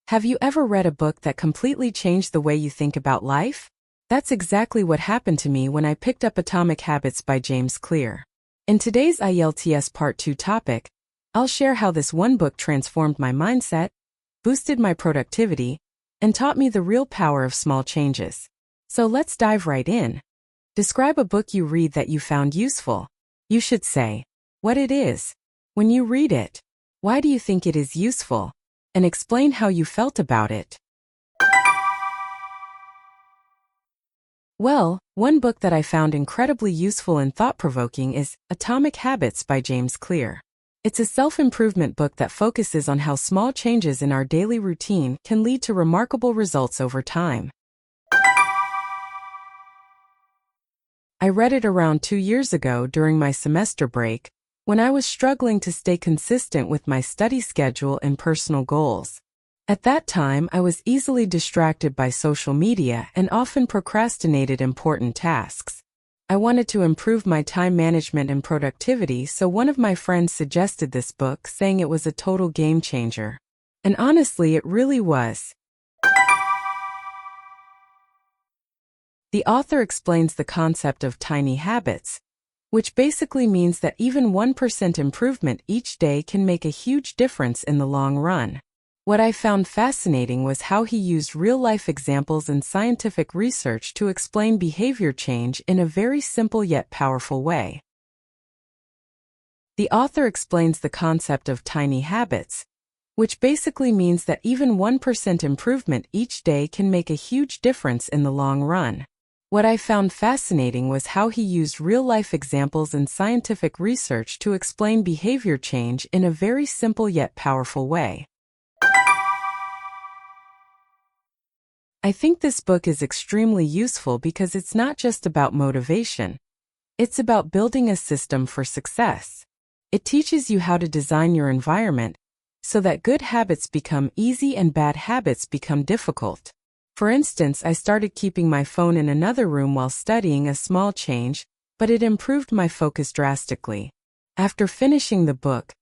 Have you ever read a book that completely changed the way you think about life? That's exactly what happened to me when I picked up Atomic Habits by James Clear. In today's IELTS Part 2 topic, I'll share how this one book transformed my mindset, boosted my productivity, and taught me the real power of small changes. So let's dive right in. Describe a book you read that you found useful. You should say what it is. When you read it, why do you think it is useful? And explain how you felt about it. Well, one book that I found incredibly useful and thought-provoking is Atomic Habits by James Clear. It's a self-improvement book that focuses on how small changes in our daily routine can lead to remarkable results over time. I read it around 2 years ago during my semester break, when I was struggling to stay consistent with my study schedule and personal goals. At that time, I was easily distracted by social media and often procrastinated important tasks. I wanted to improve my time management and productivity, so one of my friends suggested this book, saying it was a total game changer. And honestly, it really was. The author explains the concept of tiny habits, which basically means that even 1% improvement each day can make a huge difference in the long run. What I found fascinating was how he used real-life examples and scientific research to explain behavior change in a very simple yet powerful way. The author explains the concept of tiny habits, which basically means that even 1% improvement each day can make a huge difference in the long run. What I found fascinating was how he used real-life examples and scientific research to explain behavior change in a very simple yet powerful way. I think this book is extremely useful because it's not just about motivation. It's about building a system for success. It teaches you how to design your environment so that good habits become easy and bad habits become difficult. For instance, I started keeping my phone in another room while studying, a small change, but it improved my focus drastically. After finishing the book,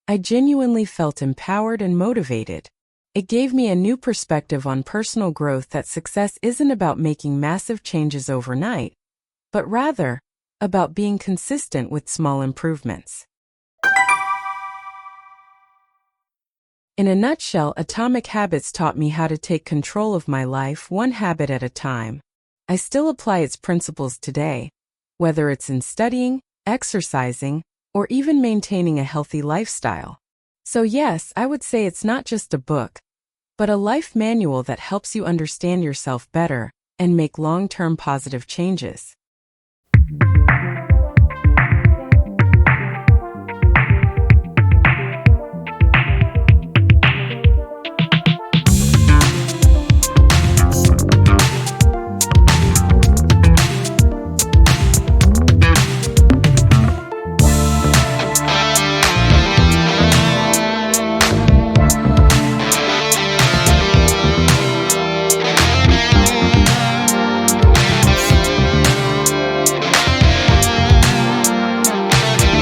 I genuinely felt empowered and motivated. It gave me a new perspective on personal growth, that success isn't about making massive changes overnight, but rather about being consistent with small improvements. In a nutshell, Atomic Habits taught me how to take control of my life one habit at a time. I still apply its principles today, whether it's in studying, exercising, or even maintaining a healthy lifestyle. So yes, I would say it's not just a book, but a life manual that helps you understand yourself better and make long-term positive changes.